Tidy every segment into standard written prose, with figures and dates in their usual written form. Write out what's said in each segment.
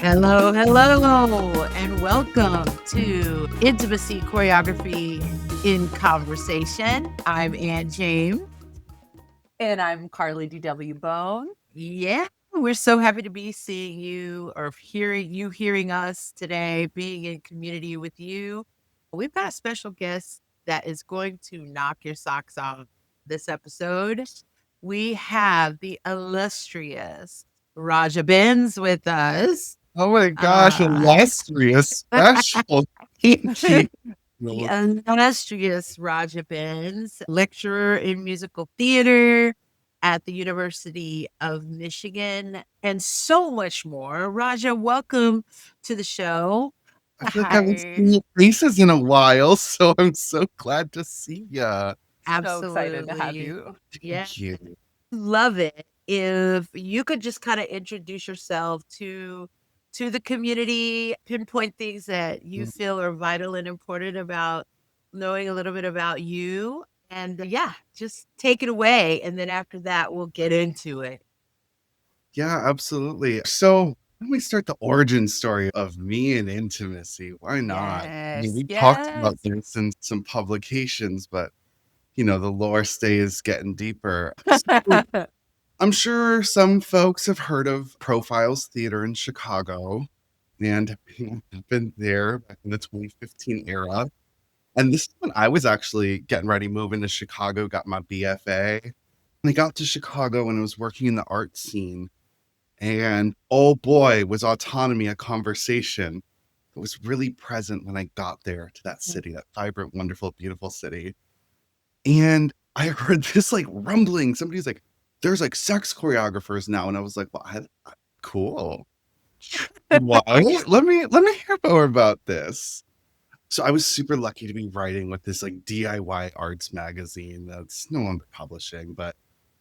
Hello, hello, and welcome to Intimacy Choreography in Conversation. I'm Ann James. And I'm Carly D.W. Bone. Yeah, we're so happy to be seeing you or hearing us today, being in community with you. We've got a special guest that is going to knock your socks off this episode. We have the illustrious Raja Benz with us. Oh my gosh, Uh, illustrious, special. Thank you. the illustrious Raja Benz, lecturer in musical theater at the University of Michigan, and so much more. Raja, welcome to the show. I feel like I haven't seen your faces in a while, so I'm so glad to see ya. So excited to have Absolutely. you. Yeah. Thank you. Love it. If you could just kind of introduce yourself to the community, pinpoint things that you feel are vital and important about knowing a little bit about you. And yeah, just take it away. And then after that, we'll get into it. Yeah, absolutely. So let me start the origin story of me and intimacy. Why not? I mean, Yes, we talked about yes. this in some publications, but the lore stays getting deeper. So I'm sure some folks have heard of Profiles Theater in Chicago and have been there back in the 2015 era. And this is when I was actually getting ready, moving to Chicago, got my BFA. And I got to Chicago and I was working in the art scene. And oh boy, was autonomy a conversation that was really present when I got there to that city, that vibrant, wonderful, beautiful city. And I heard this like rumbling. Somebody's like, there's like sex choreographers now. And I was like, well, cool. Why? Let me hear more about this. So I was super lucky to be writing with this like DIY arts magazine that's no longer publishing, but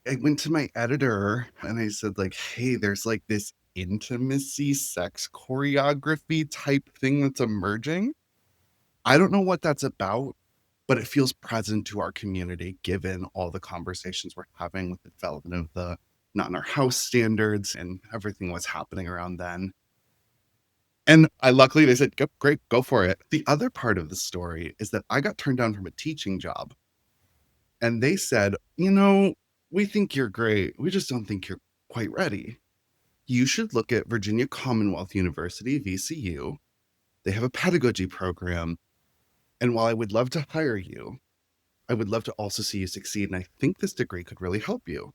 I went to my editor and I said like, hey, there's like this intimacy sex choreography type thing that's emerging. I don't know what that's about, but it feels present to our community given all the conversations we're having with the development of the Not in Our House standards and everything was happening around then. And luckily they said, "Yep, great, go for it." The other part of the story is that I got turned down from a teaching job. And they said, we think you're great. We just don't think you're quite ready. You should look at Virginia Commonwealth University, VCU. They have a pedagogy program. And while I would love to hire you, I would love to also see you succeed. And I think this degree could really help you.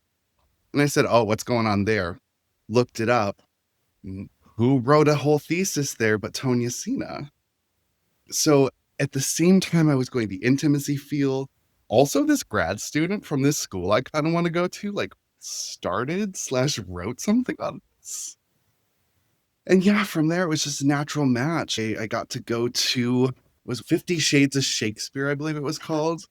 And I said, oh, what's going on there? Looked it up. Who wrote a whole thesis there but Tonya Sina? So at the same time I was going the intimacy field, also this grad student from this school I kind of want to go to, like started/wrote something on this. And yeah, from there it was just a natural match. I got to go to was 50 Shades of Shakespeare, I believe it was called,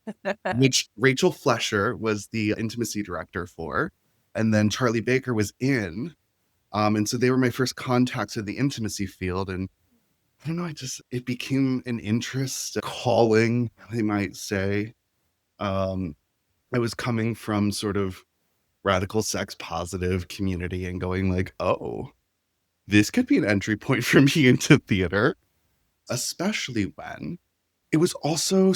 which Rachel Flesher was the intimacy director for. And then Charlie Baker was in. And so they were my first contacts in the intimacy field. And I don't know, it became an interest, a calling, they might say. I was coming from sort of radical sex positive community and going like, oh, this could be an entry point for me into theater, especially when it was also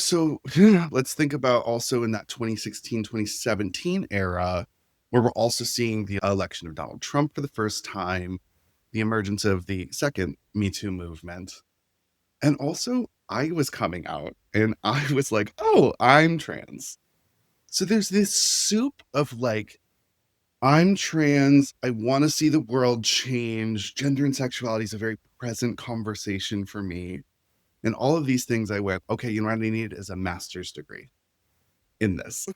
let's think about also in that 2016, 2017 era, where we're also seeing the election of Donald Trump for the first time, the emergence of the second Me Too movement. And also, I was coming out and I was like, oh, I'm trans. So there's this soup of like, I'm trans. I want to see the world change. Gender and sexuality is a very present conversation for me. And all of these things I went, okay, you know what I need is a master's degree in this.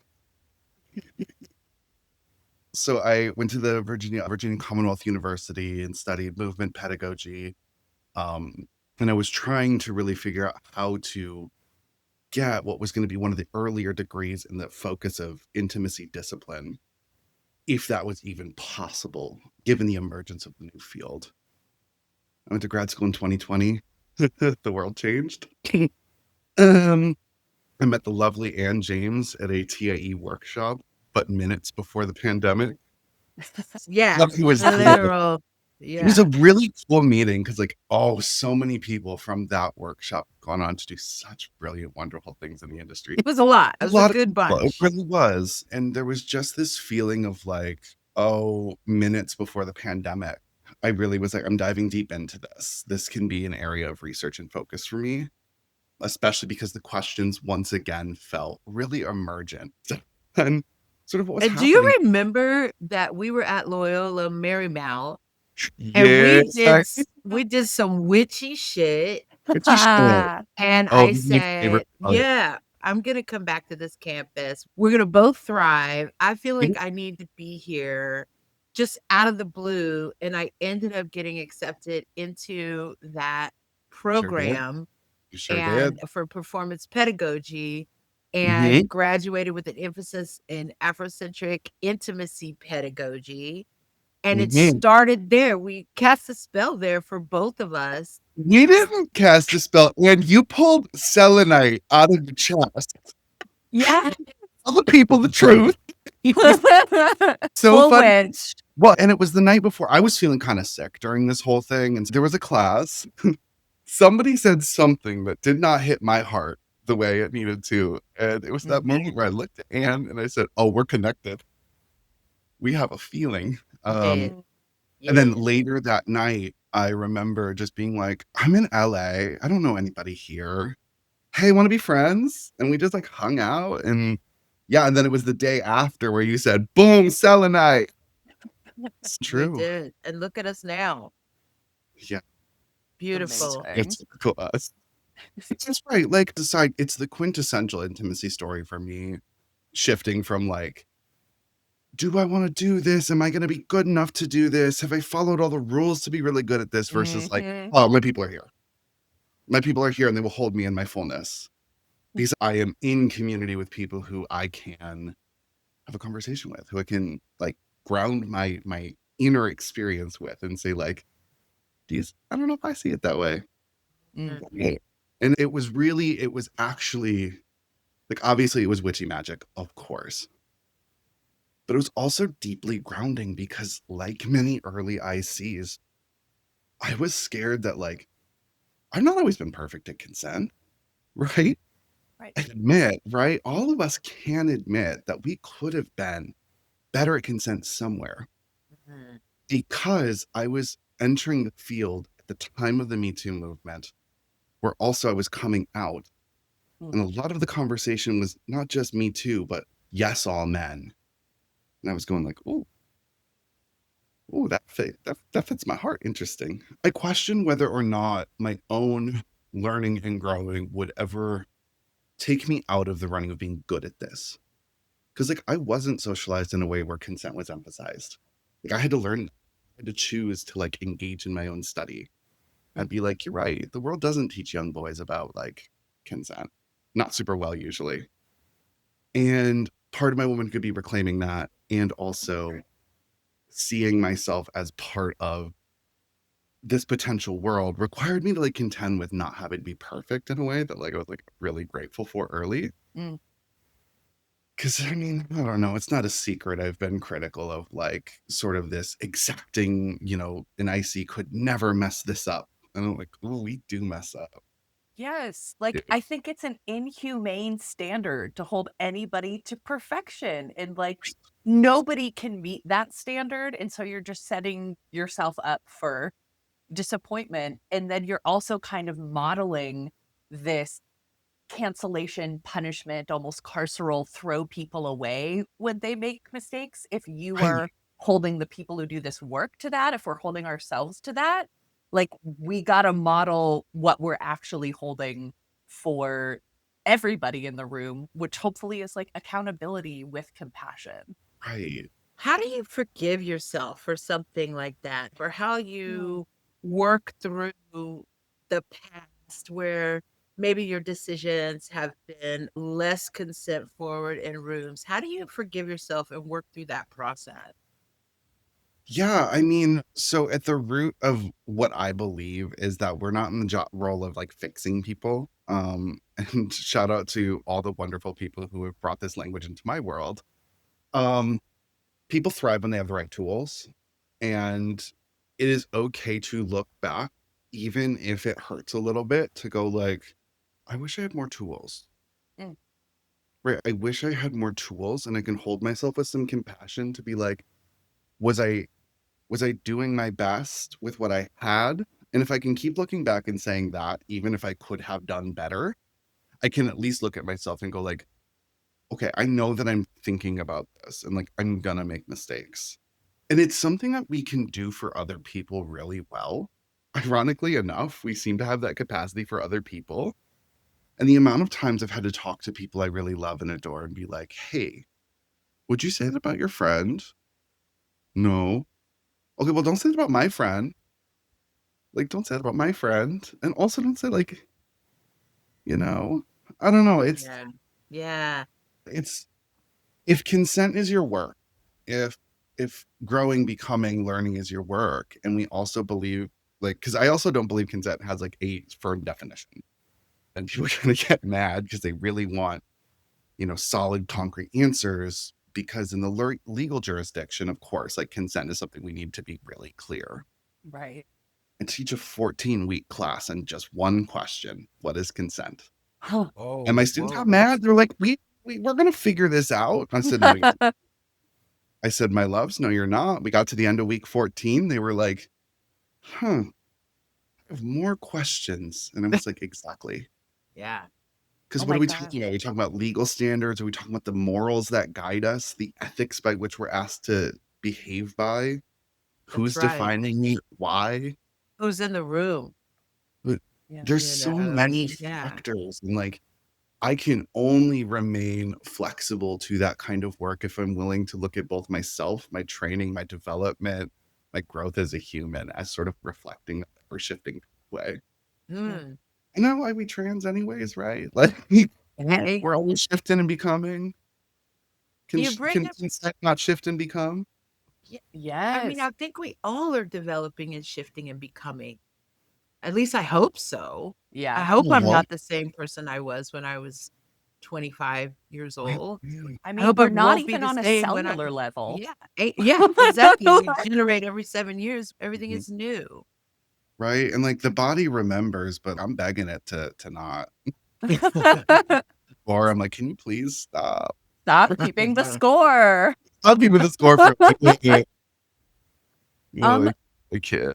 So I went to the Virginia Commonwealth University and studied movement pedagogy. And I was trying to really figure out how to get what was going to be one of the earlier degrees in the focus of intimacy discipline, if that was even possible, given the emergence of the new field. I went to grad school in 2020. The world changed. I met the lovely Ann James at a TIE workshop, but minutes before the pandemic. Yeah, It was literal. It was a Yeah. really cool meeting because, like, oh, so many people from that workshop gone on to do such brilliant, wonderful things in the industry. It was a lot. It A was a lot of good people, it bunch. really was, and there was just this feeling of, like, oh, minutes before the pandemic, I really was like, "I'm diving deep into this. This can be an area of research and focus for me," especially because the questions once again felt really emergent and sort of what was And do you happening. remember that we were at Loyola Marymount and Yes, we did some witchy shit, it's a shit. and Oh, I this is my favorite said, part. "Yeah, I'm gonna come back to this campus. We're gonna both thrive. I feel like I need to be here," just out of the blue, and I ended up getting accepted into that Sure did. program You sure did. and for performance pedagogy, and Mhm, graduated with an emphasis in Afrocentric intimacy pedagogy. And it mhm. started there. We cast a spell there for both of us. We didn't cast a spell, and you pulled selenite out of the chest. Yeah. Tell the people the truth. So Full funny. winch. Well, and it was the night before. I was feeling kinda sick during this whole thing, and there was a class. Somebody said something that did not hit my heart the way it needed to, and it was that moment where I looked at Anne and I said, "Oh, we're connected. We have a feeling." Yeah. And then Yeah. later that night, I remember just being like, "I'm in LA. I don't know anybody here. Hey, wanna be friends?" And we just, like, hung out, and yeah, and then it was the day after where you said, "Boom, selenite." It's We true. did. And look at us now. Yeah, Beautiful. Amazing. it's typical us. It's just right, like, decide it's the quintessential intimacy story for me, shifting from, like, "Do I wanna do this? Am I gonna be good enough to do this? Have I followed all the rules to be really good at this?" Versus, like, Mhm. "Oh, my people are here. My people are here, and they will hold me in my fullness." Because I am in community with people who I can have a conversation with, who I can, like, ground my inner experience with and say, like, "These I don't know if I see it that way." Mm. Mhm. And it was actually like, obviously, it was witchy magic, of course, but it was also deeply grounding because, like many early ICs, I was scared that, like, I've not always been perfect at consent, right? Right. I admit, right? All of us can admit that we could have been better at consent somewhere Mhm. because I was entering the field at the time of the Me Too movement, where also I was coming out. Mm. And a lot of the conversation was not just Me Too, but yes, all men. And I was going like, oh, that fits my heart. Interesting. I question whether or not my own learning and growing would ever take me out of the running of being good at this. Because like I wasn't socialized in a way where consent was emphasized. Like I had to learn, I had to choose to like engage in my own study. I'd be like, you're right. The world doesn't teach young boys about like consent. Not super well usually. And part of my woman could be reclaiming that and also seeing myself as part of this potential world required me to like contend with not having to be perfect in a way that like I was like really grateful for early. Mm. Cause I mean, I don't know, it's not a secret. I've been critical of like sort of this exacting, an IC could never mess this up. And I'm like, oh, we do mess up. Yes, Yeah. like, I think it's an inhumane standard to hold anybody to perfection, and, like, nobody can meet that standard, and so you're just setting yourself up for disappointment, and then you're also kind of modeling this cancellation, punishment, almost carceral, throw people away when they make mistakes. If you Right. are holding the people who do this work to that, if we're holding ourselves to that, like we got to model what we're actually holding for everybody in the room, which hopefully is like accountability with compassion. Right. How do you forgive yourself for something like that? For how Mm. you work through the past where maybe your decisions have been less consent forward in rooms? How do you forgive yourself and work through that process? Yeah, I mean, so at the root of what I believe is that we're not in the role of like fixing people. And shout out to all the wonderful people who have brought this language into my world. Um, People thrive when they have the right tools, and it is okay to look back, even if it hurts a little bit, to go like, I wish I had more tools. Mm. Right. I wish I had more tools and I can hold myself with some compassion to be like, was I was I doing my best with what I had? And if I can keep looking back and saying that, even if I could have done better, I can at least look at myself and go like, okay, I know that I'm thinking about this and like I'm gonna make mistakes. And it's something that we can do for other people really well. Ironically enough, we seem to have that capacity for other people. And the amount of times I've had to talk to people I really love and adore and be like, hey, would you say that about your friend? No. Okay, well, don't say that about my friend. Like, don't say that about my friend. And also don't say like, you know, I don't know. Yeah. Yeah. It's if consent is your work, if if growing, becoming, learning is your work, and we also believe like, because I also don't believe consent has like a firm definition. And people are gonna get mad because they really want, solid, concrete answers. Because in the legal jurisdiction, of course, like consent is something we need to be really clear. Right. And teach a 14-week class and just one question: what is consent? Huh. And my Oh, students got whoa. mad. They're like, we're gonna figure this out. I said, no, I said, my loves, no, you're not. We got to the end of week 14. They were like, huh, I have more questions. And I was like, exactly. Yeah. Because Oh what my are we God. talking about? Are we talking about legal standards? Are we talking about the morals that guide us, the ethics by which we're asked to behave by? That's Who's right. defining it? Why? Who's in the room? But Yeah. there's You so know? many Yeah. factors. And like, I can only remain flexible to that kind of work if I'm willing to look at both myself, my training, my development, my growth as a human as sort of reflecting that ever shifting way. Yeah. Mm. I know why we trans anyways, right? Like Hey, we're always shifting and becoming. Can you bring can up consent not shift and become? yeah, I mean, Yes. I think we all are developing and shifting and becoming. At least I hope so. I Yeah. hope I'm Well, not the same person I was when I was 25 years I old. really I I mean, hope I we're not won't be even the on a same when cellular I'm level. yeah, yeah, exactly. We generate every 7 years, everything mhm, is new. right? And like the body remembers, but I'm begging it to not. Or I'm like, can you please stop? Stop keeping the score. I'll give you the score for Um, like a kid.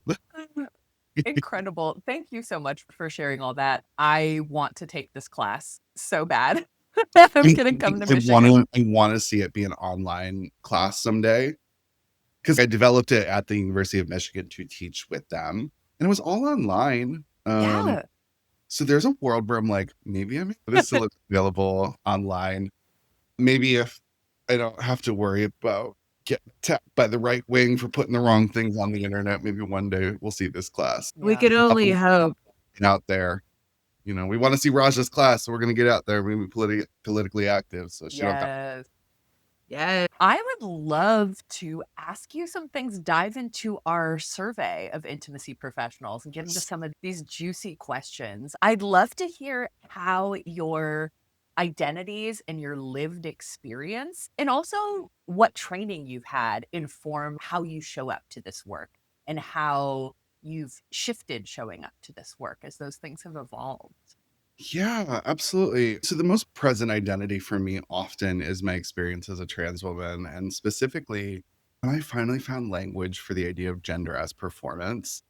Incredible. Thank you so much for sharing all that. I want to take this class so bad. I'm I gonna come to I Michigan. wanna see it be an online class someday, because I developed it at the University of Michigan to teach with them, and it was all online. Yeah. So there's a world where I'm like, maybe this still available online. Maybe if I don't have to worry about getting tapped by the right wing for putting the wrong things on the internet, maybe one day we'll see this class. We Yeah. can only hope. Out there. We want to see Raja's class, so we're gonna get out there. We're gonna be politically active, so she don't got. Yes. Yeah. I would love to ask you some things, dive into our survey of intimacy professionals and get into some of these juicy questions. I'd love to hear how your identities and your lived experience, and also what training you've had, inform how you show up to this work and how you've shifted showing up to this work as those things have evolved. Yeah, absolutely. So the most present identity for me often is my experience as a trans woman, and specifically when I finally found language for the idea of gender as performance,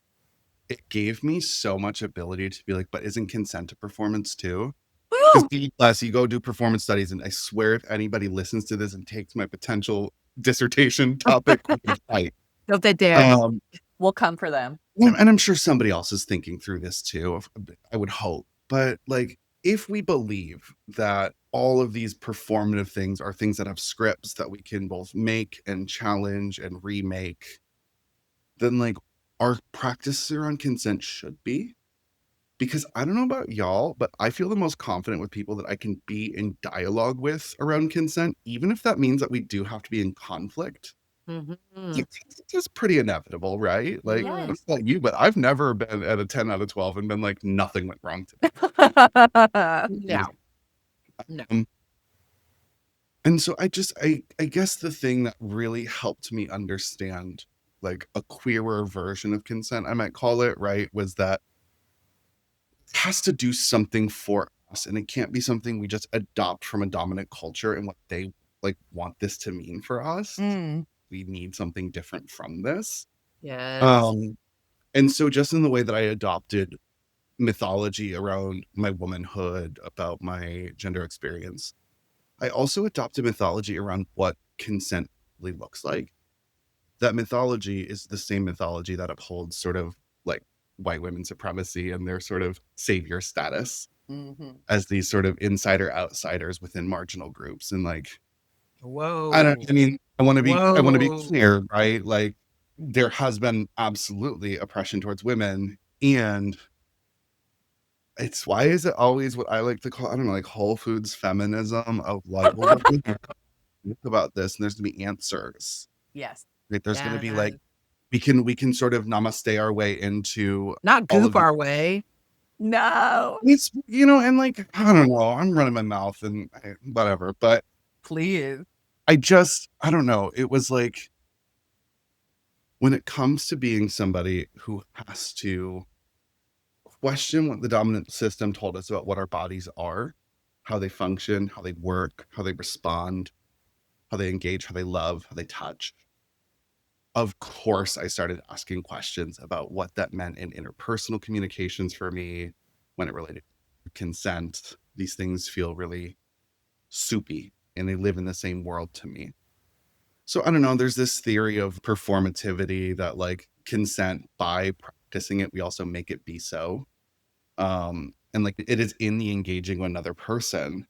it gave me so much ability to be like, but isn't consent a performance too? Because Woo! PE class, you go do performance studies, and I swear if anybody listens to this and takes my potential dissertation topic, we can fight. Don't they dare. Um, We'll come for them. and I'm sure somebody else is thinking through this too. I would hope. But like, if we believe that all of these performative things are things that have scripts that we can both make and challenge and remake, then like our practices around consent should be. Because I don't know about y'all, but I feel the most confident with people that I can be in dialogue with around consent, even if that means that we do have to be in conflict. Mhm. It's just pretty inevitable, right? Like, I Mm. don't Yes. know about you, but I've never been at a 10 out of 12 and been like, nothing went wrong today. You No, no. know? And so I guess the thing that really helped me understand like a queerer version of consent, I might call it, right, was that it has to do something for us, and it can't be something we just adopt from a dominant culture and what they like want this to mean for us. Mm. We need something different from this. Yes. Um, and so just in the way that I adopted mythology around my womanhood, about my gender experience, I also adopted mythology around what consent really looks like. That mythology is the same mythology that upholds sort of like white women supremacy and their sort of savior status Mhm. as these sort of insider outsiders within marginal groups. And like, Whoa. I mean, I want to be Whoa. clear, right? Like, there has been absolutely oppression towards women, and it's why is it always what I like to call, I don't know, like Whole Foods feminism of like, well, what do you think about this? And there's gonna be answers. Yes. Right? There's gonna be like, Yes. we can sort of namaste our way into Not all goop of the our way. No. it's, you know, and like, I don't know, I'm running my mouth and whatever, but Please. I don't know. It was like, when it comes to being somebody who has to question what the dominant system told us about what our bodies are, how they function, how they work, how they respond, how they engage, how they love, how they touch. Of course, I started asking questions about what that meant in interpersonal communications for me when it related to consent. These things feel really soupy and they live in the same world to me. So I don't know, there's this theory of performativity that like consent, by practicing it, we also make it be so. And like it is in the engaging with another person.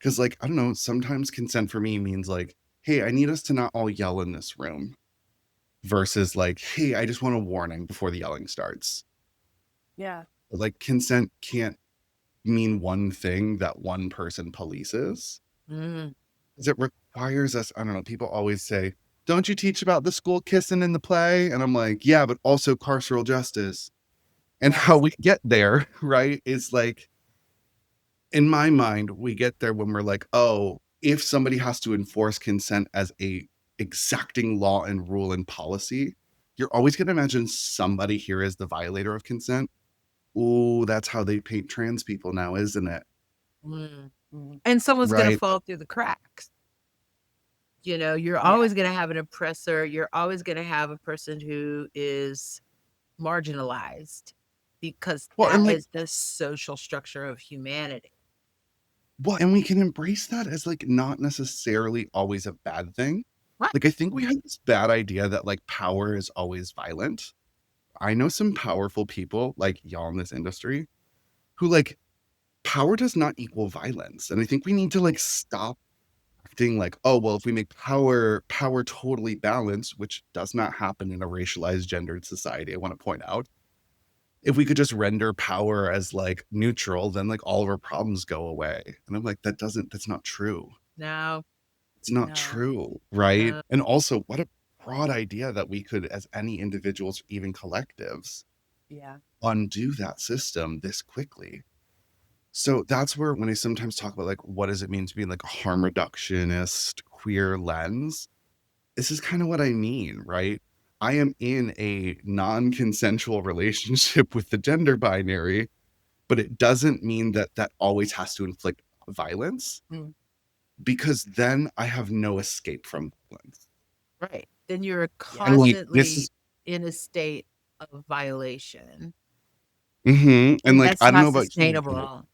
Cause like, I don't know, sometimes consent for me means like, hey, I need us to not all yell in this room, versus like, hey, I just want a warning before the yelling starts. Yeah. But like consent can't mean one thing that one person polices. Mm. 'Cause it requires us, I don't know, people always say, don't you teach about the school kissing in the play? And I'm like, yeah, but also carceral justice. And how Yes. we get there, right, is like, in my mind, we get there when we're like, oh, if somebody has to enforce consent as a exacting law and rule and policy, you're always going to imagine somebody here is the violator of consent. Ooh, that's how they paint trans people now, isn't it? Mm. Mhm. And someone's gonna Right. fall through the cracks. You know, you're Yeah. always gonna have an oppressor. You're always gonna have a person who is marginalized because Well, and that like, is the social structure of humanity. well, and we can embrace that as like not necessarily always a bad thing. Right. Like, I think we have this bad idea that like power is always violent. I know some powerful people like y'all in this industry who like, power does not equal violence. And I think we need to like stop acting like, oh, well, if we make power totally balanced, which does not happen in a racialized, gendered society, I want to point out. If we could just render power as like neutral, then like all of our problems go away. And I'm like, that's not true. No, It's not No. true, right? no. And also, what a broad idea that we could, as any individuals, or even collectives, Yeah. undo that system this quickly. So that's where, when I sometimes talk about like what does it mean to be like a harm reductionist queer lens, this is kind of what I mean, right? I am in a non-consensual relationship with the gender binary, but it doesn't mean that that always has to inflict violence, Mm. because then I have no escape from violence. Right. Then you're And like, this constantly is, in a state of violation, and and like, that's I don't not know about you, but sustainable.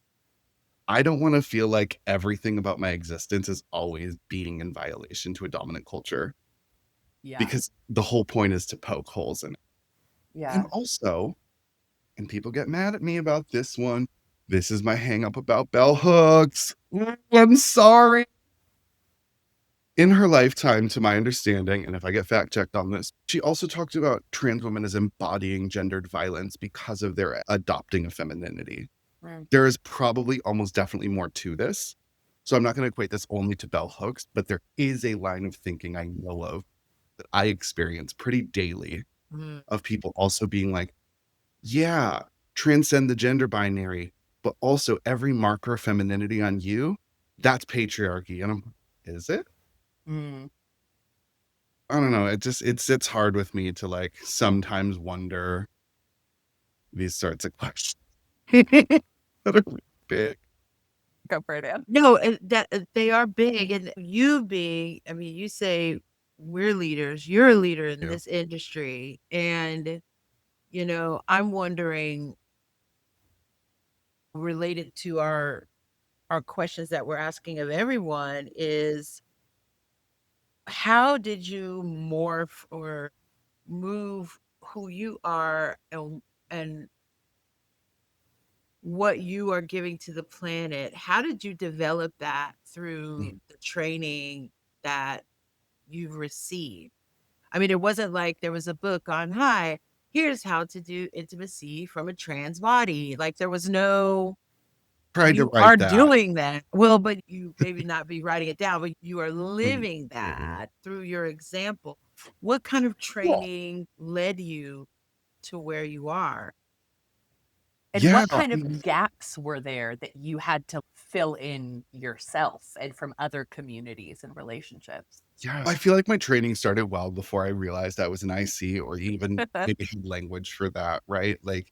I don't want to feel like everything about my existence is always being in violation to a dominant culture, Yeah. because the whole point is to poke holes in it. And Yeah. also, and people get mad at me about this one, this is my hang up about bell hooks. I'm sorry. In her lifetime, to my understanding, and if I get fact checked on this, she also talked about trans women as embodying gendered violence because of their adopting of femininity. Mm. There is probably almost definitely more to this. So I'm not going to equate this only to bell hooks, but there is a line of thinking I know of that I experience pretty daily, Mm. of people also being like, yeah, transcend the gender binary, but also every marker of femininity on you, that's patriarchy. And I'm, is it? Mm. I don't know. It sits hard with me to like sometimes wonder these sorts of questions that are really big. Go for it, Anne. No, that they are big, and you being, I mean, you say we're leaders. You're a leader in Yeah. this industry, and I'm wondering, related to our questions that we're asking of everyone, is how did you morph or move who you are and what you are giving to the planet? How did you develop that through Mhm. the training that you've received? I mean, it wasn't like there was a book on, hi, here's how to do intimacy from a trans body. Like there was no, Tried to you write are that. doing that. Well, but you maybe not be writing it down, but you are Mhm. living Mhm. that through your example. What kind of Cool. training led you to where you are? And Yeah. what kind of gaps were there that you had to fill in yourself and from other communities and relationships? Yeah. I feel like my training started well before I realized I was an IC or even maybe had language for that, right? Like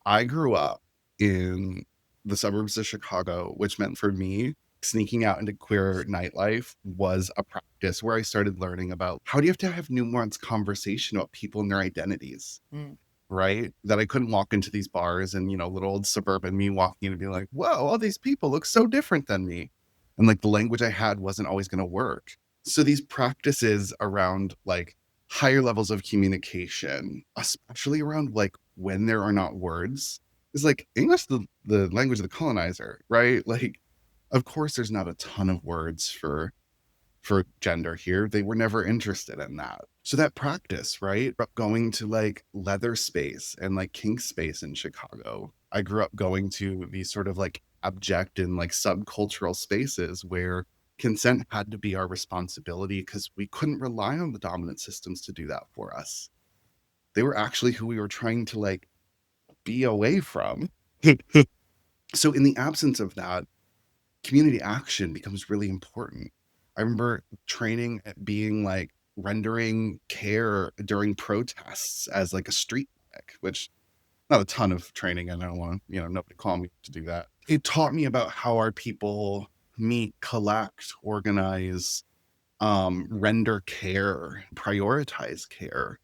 I grew up in the suburbs of Chicago, which meant for me, sneaking out into queer nightlife was a practice where I started learning about how do you have to have nuanced conversation about people and their identities, Mm. right? That I couldn't walk into these bars and, little old suburban me walking in and be like, whoa, all these people look so different than me. And like the language I had wasn't always going to work. So these practices around like higher levels of communication, especially around like when there are not words, is like English, the language of the colonizer, right? Like, of course, there's not a ton of words for gender here. They were never interested in that. So that practice, right? Going to like leather space and like kink space in Chicago. I grew up going to these sort of like abject and like subcultural spaces where consent had to be our responsibility because we couldn't rely on the dominant systems to do that for us. They were actually who we were trying to like be away from. So in the absence of that, community action becomes really important. I remember training at being like rendering care during protests as like a street medic, which not a ton of training. And I don't want to, nobody call me to do that. It taught me about how our people meet, collect, organize, render care, prioritize care,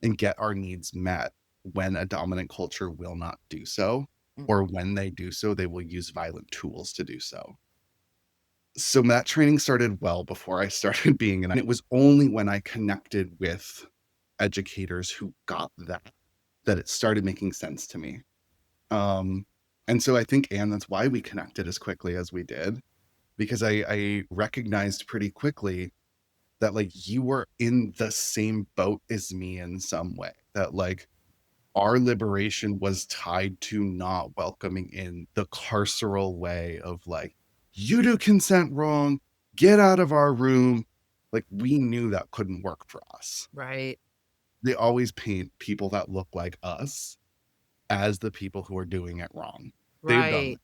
and get our needs met when a dominant culture will not do so, Mm. or when they do so, they will use violent tools to do so. So that training started well before I started being and it was only when I connected with educators who got that it started making sense to me. Um, and so I think, Anne, that's why we connected as quickly as we did, because I recognized pretty quickly that like you were in the same boat as me in some way. That like our liberation was tied to not welcoming in the carceral way of like, you do consent wrong, get out of our room. Like we knew that couldn't work for us. Right. They always paint people that look like us as the people who are doing it wrong. They've done Right. it.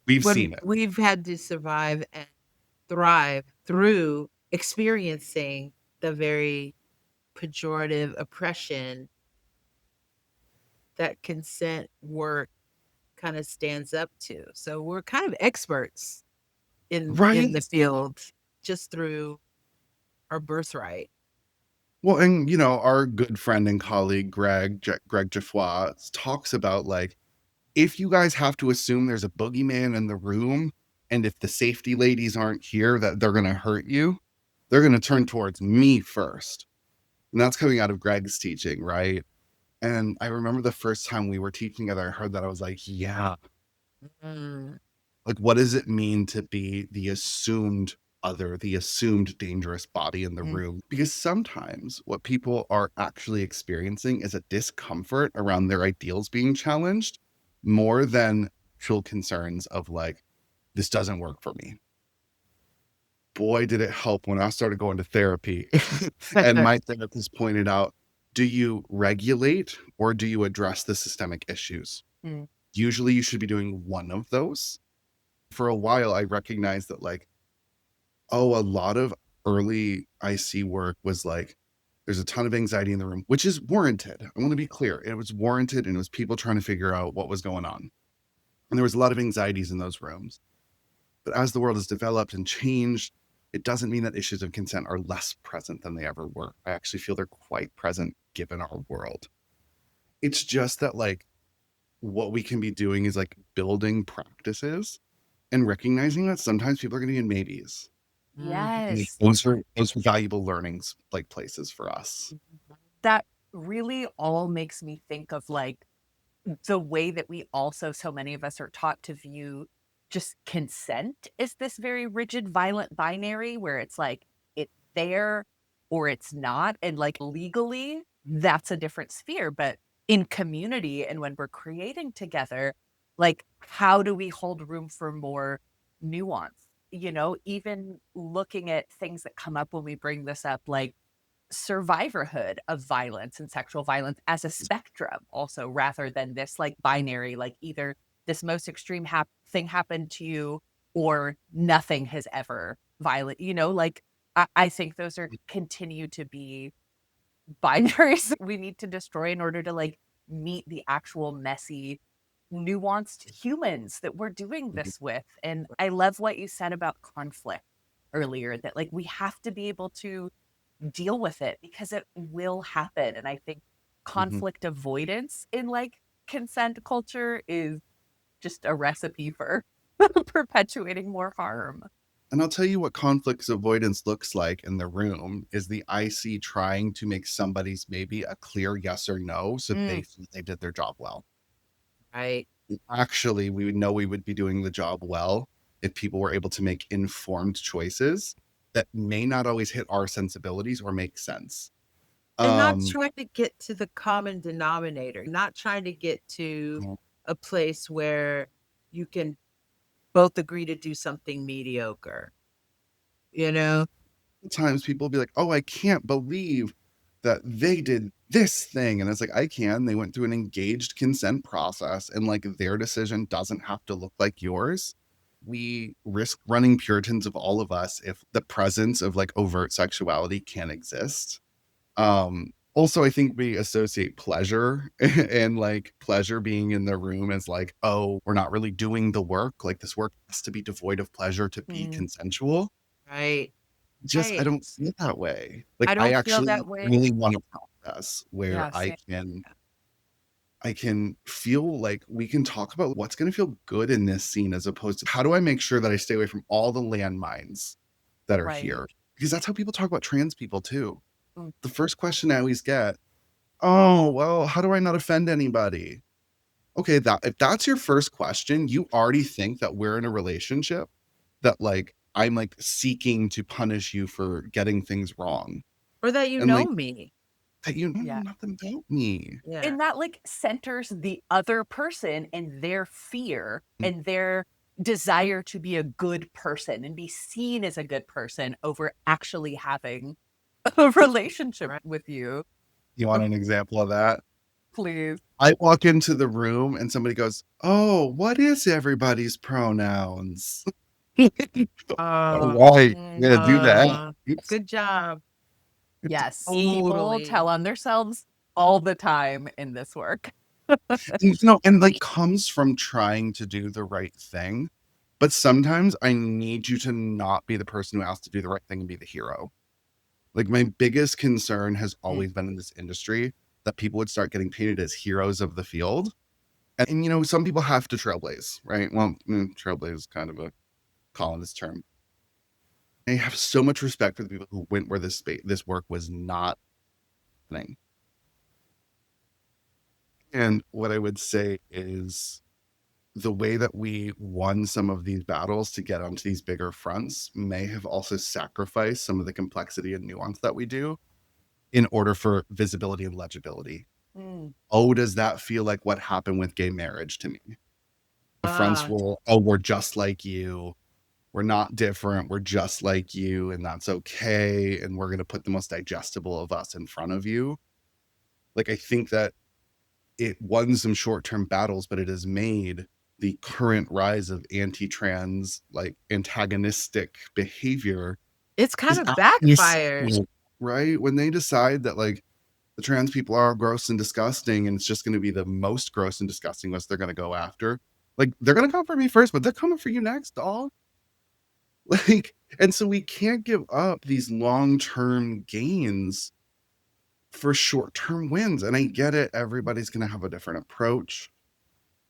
We've When seen it. we've had to survive and thrive through experiencing the very pejorative oppression that consent work kind of stands up to. So we're kind of experts in the Right. field just through our birthright. Well, and our good friend and colleague Greg Geoffroy talks about like if you guys have to assume there's a boogeyman in the room, and if the safety ladies aren't here, that they're going to hurt you, they're going to turn towards me first. And that's coming out of Greg's teaching, right? And I remember the first time we were teaching together, I heard that I was like, yeah, Mm, like what does it mean to be the assumed other, the assumed dangerous body in the Mm. room? Because sometimes what people are actually experiencing is a discomfort around their ideals being challenged more than actual concerns of like, this doesn't work for me. Boy, did it help when I started going to therapy. And my therapist pointed out, do you regulate or do you address the systemic issues? Mm. Usually you should be doing one of those. For a while, I recognized that like, oh, a lot of early IC work was like There's a ton of anxiety in the room, which is warranted. I want to be clear. It was warranted, and it was people trying to figure out what was going on. And there was a lot of anxieties in those rooms. But as the world has developed and changed, it doesn't mean that issues of consent are less present than they ever were. I actually feel they're quite present given our world. It's just that, like, what we can be doing is like building practices and recognizing that sometimes people are going to be in maybes. And Yes. those are valuable learnings, like places for us. That really all makes me think of like the way that we also, so many of us are taught to view just consent is this very rigid, violent binary where it's like it's there or it's not. And like legally, that's a different sphere. But in community and when we're creating together, like how do we hold room for more nuance? You know, even looking at things that come up when we bring this up, like survivorhood of violence and sexual violence as a spectrum also rather than this like binary, like either this most extreme thing happened to you or nothing has ever violent, you know, like I think those are continue to be binaries we need to destroy in order to like meet the actual messy nuanced humans that we're doing this with. And I love what you said about conflict earlier, that like we have to be able to deal with it because it will happen. And I think Mhm. conflict avoidance in like consent culture is just a recipe for perpetuating more harm. And I'll tell you what conflicts avoidance looks like in the room is the IC trying to make somebody's maybe a clear yes or no so they Mm, feel they did their job well. Right. Actually, we would know we would be doing the job well if people were able to make informed choices that may not always hit our sensibilities or make sense. And not Um, trying to get to the common denominator, not trying to get to a place where you can both agree to do something mediocre, you know? Times people will be like, "Oh, I can't believe that they did this thing." And it's like, I can. They went through an engaged consent process and like their decision doesn't have to look like yours. We risk running Puritans of all of us if the presence of like overt sexuality can exist. Also, I think we associate pleasure and like pleasure being in the room as like, oh, we're not really doing the work. Like this work has to be devoid of pleasure to be mm, consensual. Right. Just I Right. don't feel that way. Like I I don't feel actually that way. really want a process where Yeah, same. I can feel like we can talk about what's going to feel good in this scene as opposed to how do I make sure that I stay away from all the landmines that are Right. here? Because that's how people talk about trans people too. Mm, The first question I always get, "Oh, well, how do I not offend anybody?" Okay, that if that's your first question, you already think that we're in a relationship that like I'm like seeking to punish you for getting things wrong. Or that you And know like me. that you know yeah. nothing about me. Yeah. And that like centers the other person and their fear Mm, and their desire to be a good person and be seen as a good person over actually having a relationship Right. with you. you want an example of that? Please. I walk into the room and somebody goes, "Oh, what is everybody's pronouns?" Uh, All right, Mm, you're gonna do that. Oops. good job. yes. People Totally. tell on themselves all the time in this work. And like comes from trying to do the right thing. But sometimes I need you to not be the person who has to do the right thing and be the hero. Like my biggest concern has Mm, always been in this industry that people would start getting painted as heroes of the field. And you know, some people have to trailblaze, right? Well, trailblaze is kind of a colonist term. I have so much respect for the people who went where this work was not happening. And what I would say is the way that we won some of these battles to get onto these bigger fronts may have also sacrificed some of the complexity and nuance that we do in order for visibility and legibility. mm, Oh, does that feel like what happened with gay marriage to me? The fronts Ah, will, oh, we're just like you. We're not different. We're just like you. And that's okay. And we're going to put the most digestible of us in front of you. Like, I think that it won some short-term battles, but it has made the current rise of anti-trans, like antagonistic behavior it's kind is of actually backfired. right? When they decide that like the trans people are gross and disgusting and it's just going to be the most gross and disgusting ones they're going to go after, like they're going to come for me first, but they're coming for you next, doll. Like, and so we can't give up these long-term gains for short-term wins. And I get it. Everybody's going to have a different approach.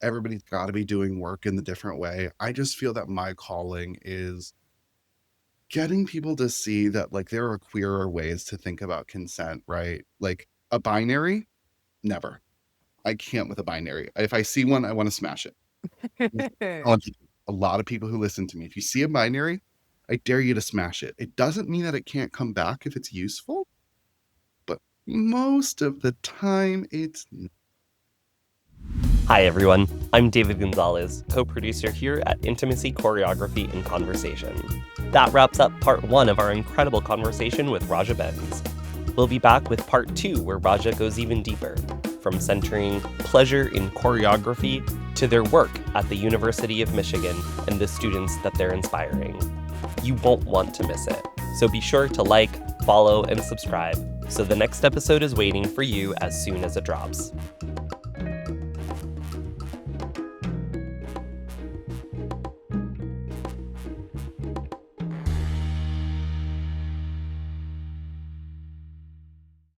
Everybody's got to be doing work in the different way. I just feel that my calling is getting people to see that like there are queerer ways to think about consent, right? Like a binary, never. I can't with a binary. If I see one, I want to smash it. I want a lot of people who listen to me. If you see a binary, I dare you to smash it. It doesn't mean that it can't come back if it's useful, but most of the time it's not. Hi everyone, I'm David Gonzalez, co-producer here at Intimacy Choreography and Conversation. That wraps up part 1 of our incredible conversation with Raja Benz. We'll be back with part 2 where Raja goes even deeper, from centering pleasure in choreography to their work at the University of Michigan and the students that they're inspiring. You won't want to miss it, so be sure to like, follow, and subscribe so the next episode is waiting for you as soon as it drops.